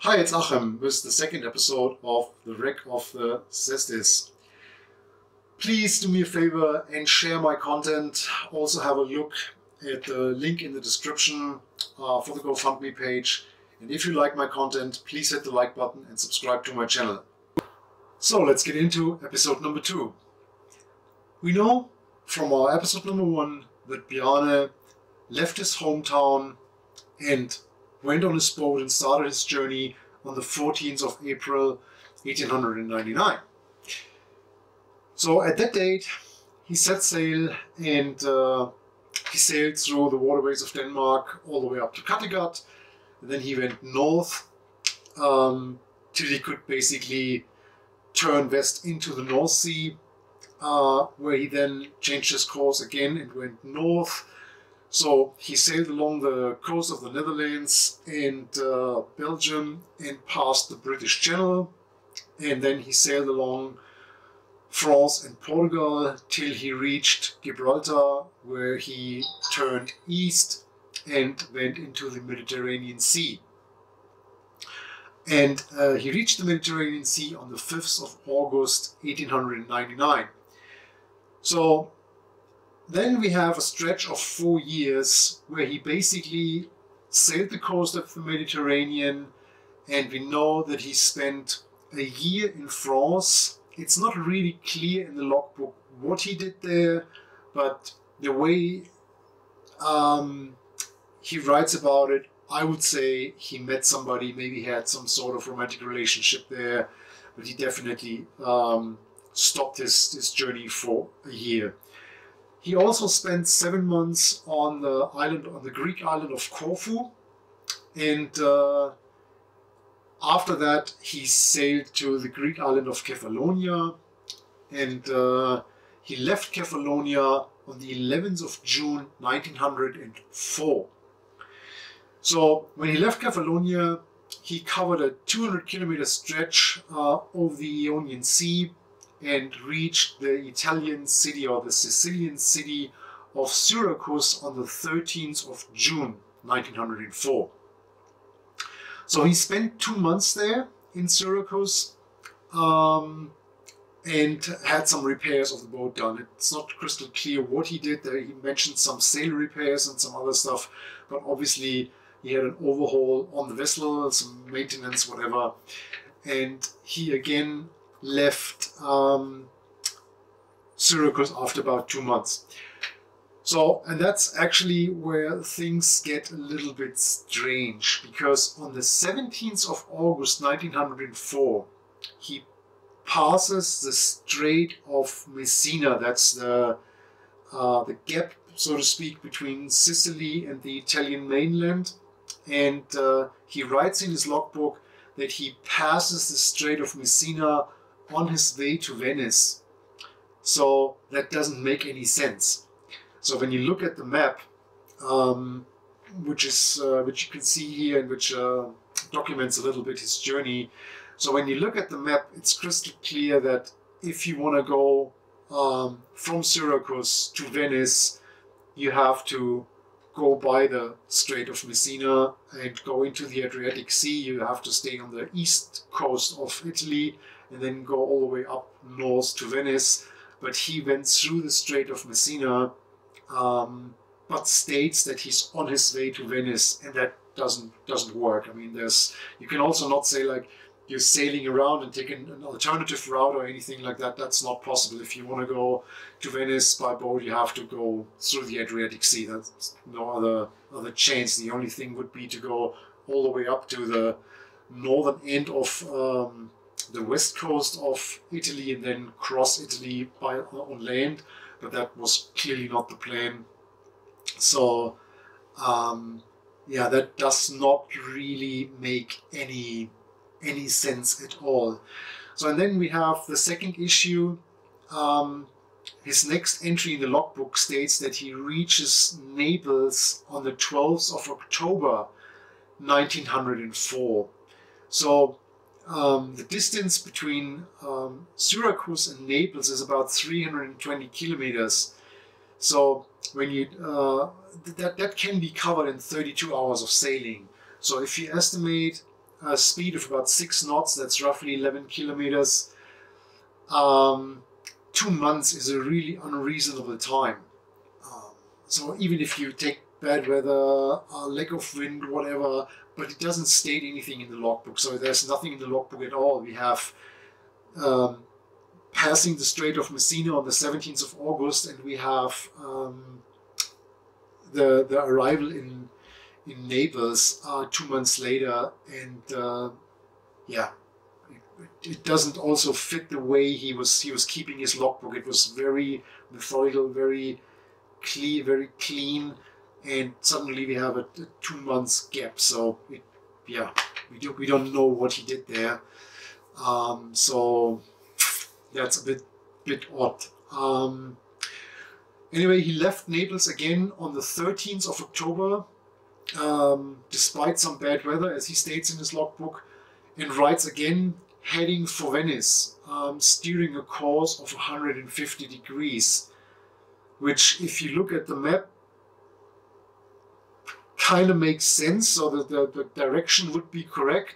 Hi, it's Achim with the second episode of the wreck of the Thestis. Please do me a favor and share my content. Also have a look at the link in the description for the GoFundMe page. And if you like my content, please hit the like button and subscribe to my channel. So let's get into episode number 2. We know from our episode number 1 that Bjarne left his hometown and went on his boat and started his journey on the 14th of April 1899. So at that date he set sail and he sailed through the waterways of Denmark all the way up to Kattegat, and then he went north till he could basically turn west into the North Sea, where he then changed his course again and went north. So he sailed along the coast of the Netherlands and Belgium and passed the British Channel, and then he sailed along France and Portugal till he reached Gibraltar, where he turned east and went into the Mediterranean Sea. And he reached the Mediterranean Sea on the 5th of August 1899. So then we have a stretch of 4 years where he basically sailed the coast of the Mediterranean, and we know that he spent a year in France. It's not really clear in the logbook what he did there, but the way he writes about it, I would say he met somebody, maybe had some sort of romantic relationship there, but he definitely stopped his journey for a year. He also spent 7 months on the Greek island of Corfu, and after that he sailed to the Greek island of Kefalonia, and he left Kefalonia on the 11th of June 1904. So when he left Kefalonia, he covered a 200-kilometer stretch over the Ionian Sea and reached the Italian city, or the Sicilian city of Syracuse, on the 13th of June 1904. So he spent 2 months there in Syracuse and had some repairs of the boat done. It's not crystal clear what he did there. He mentioned some sail repairs and some other stuff, but obviously he had an overhaul on the vessel, some maintenance, whatever. And he again left Syracuse after about 2 months. So, and that's actually where things get a little bit strange, because on the 17th of August 1904 he passes the Strait of Messina. That's the gap, so to speak, between Sicily and the Italian mainland, and he writes in his logbook that he passes the Strait of Messina on his way to Venice. So that doesn't make any sense. So when you look at the map, which you can see here, and which documents a little bit his journey. So when you look at the map, it's crystal clear that if you want to go from Syracuse to Venice, you have to go by the Strait of Messina and go into the Adriatic Sea. You have to stay on the east coast of Italy and then go all the way up north to Venice. But he went through the Strait of Messina, but states that he's on his way to Venice, and that doesn't work. I mean, you can also not say like you're sailing around and taking an alternative route or anything like that. That's not possible. If you want to go to Venice by boat, you have to go through the Adriatic Sea. That's no other chance. The only thing would be to go all the way up to the northern end of the west coast of Italy and then cross Italy on land, but that was clearly not the plan. So yeah, that does not really make any sense at all. So, and then we have the second issue. His next entry in the logbook states that he reaches Naples on the 12th of October 1904. So the distance between Syracuse and Naples is about 320 kilometers. So when you that can be covered in 32 hours of sailing. So if you estimate speed of about 6 knots, that's roughly 11 kilometers. 2 months is a really unreasonable time. So even if you take bad weather, lack of wind, whatever, but it doesn't state anything in the logbook. So there's nothing in the logbook at all. We have passing the Strait of Messina on the 17th of August, and we have the arrival in Naples 2 months later, and yeah, it doesn't also fit the way he was keeping his logbook. It was very methodical, very clear, very clean, and suddenly we have a 2 months gap. So yeah, we don't know what he did there. So that's a bit odd. Anyway, he left Naples again on the 13th of October, despite some bad weather, as he states in his logbook, and writes again, heading for Venice, steering a course of 150 degrees, which, if you look at the map, kind of makes sense, so that the direction would be correct.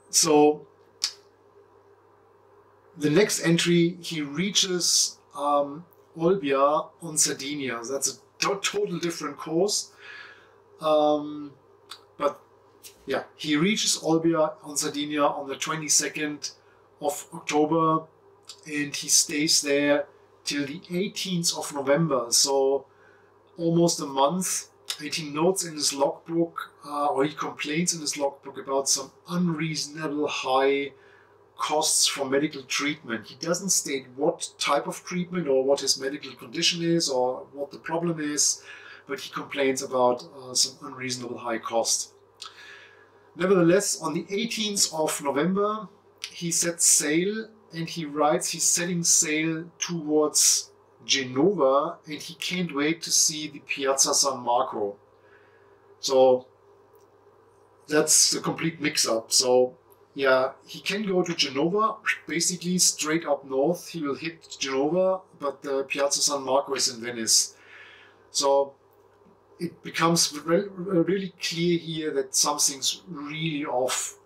So the next entry, he reaches Olbia on Sardinia. That's a total different course. But yeah, he reaches Olbia on Sardinia on the 22nd of October, and he stays there till the 18th of November, so almost a month. And he notes in his logbook, or he complains in his logbook about some unreasonable high costs for medical treatment. He doesn't state what type of treatment or what his medical condition is or what the problem is, but he complains about some unreasonable high cost. Nevertheless, on the 18th of November, he sets sail, and he writes he's setting sail towards Genova, and he can't wait to see the Piazza San Marco. So that's a complete mix-up. So yeah, he can go to Genova, basically straight up north. He will hit Genova, but the Piazza San Marco is in Venice. So it becomes really clear here that something's really off.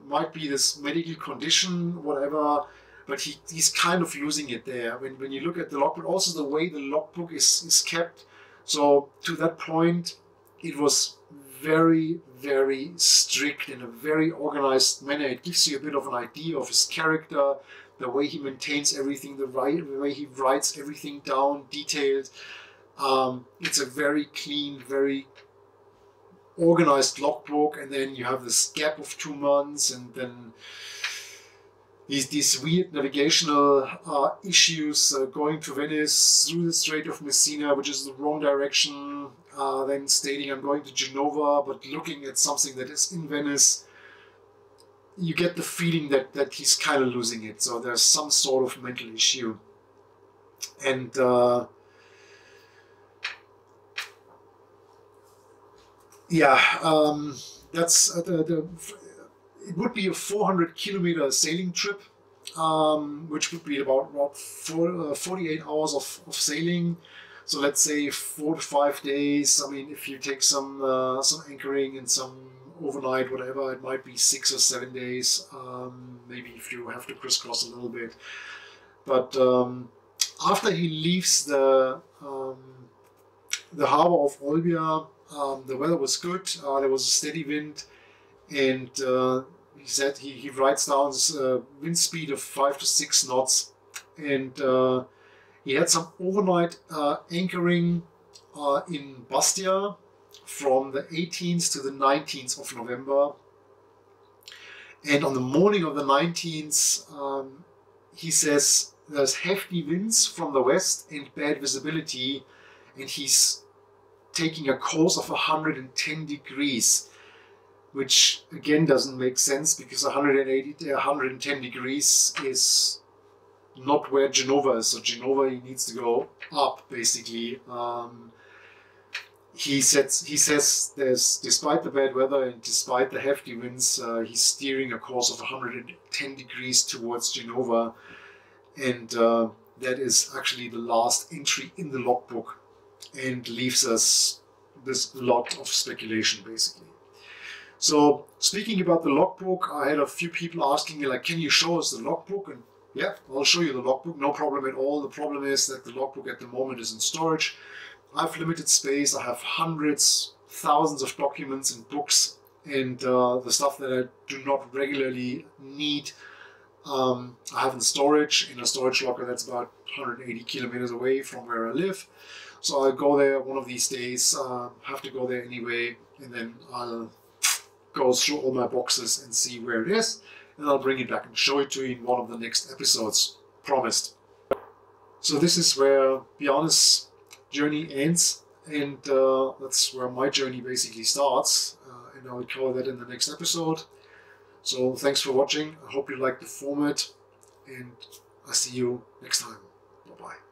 Might be this medical condition, whatever, but he's kind of losing it there. When you look at the logbook, also the way the logbook is kept. So to that point, it was very, very strict in a very organized manner. It gives you a bit of an idea of his character, the way he maintains everything, the way he writes everything down, detailed. It's a very clean, very organized logbook, and then you have this gap of 2 months, and then these weird navigational issues going to Venice through the Strait of Messina, which is the wrong direction, then stating I'm going to Genova, but looking at something that is in Venice. You get the feeling that he's kind of losing it, so there's some sort of mental issue. And yeah, that's it would be a 400 kilometer sailing trip, which would be about 48 hours of sailing. So let's say 4 to 5 days. I mean, if you take some anchoring and some overnight, whatever, it might be 6 or 7 days. Maybe if you have to crisscross a little bit. But after he leaves the harbor of Olbia, the weather was good. There was a steady wind, and he said he writes down this wind speed of 5 to 6 knots, and he had some overnight anchoring in Bastia from the 18th to the 19th of November. And on the morning of the 19th, he says there's hefty winds from the west and bad visibility, and he's taking a course of 110 degrees, which again doesn't make sense, because 110 degrees is not where Genova is. So Genova, he needs to go up, basically. He says there's, despite the bad weather and despite the hefty winds, he's steering a course of 110 degrees towards Genova, and that is actually the last entry in the logbook, and leaves us this lot of speculation, basically. So speaking about the logbook, I had a few people asking me like, can you show us the logbook? And yeah, I'll show you the logbook, no problem at all. The problem is that the logbook at the moment is in storage. I have limited space. I have hundreds, thousands of documents and books, and the stuff that I do not regularly need, I have in storage, in a storage locker that's about 180 kilometers away from where I live. So I'll go there one of these days, have to go there anyway, and then I'll go through all my boxes and see where it is, and I'll bring it back and show it to you in one of the next episodes, promised. So this is where Bjarne's journey ends, and that's where my journey basically starts, and I'll cover that in the next episode. So thanks for watching. I hope you liked the format, and I'll see you next time. Bye bye.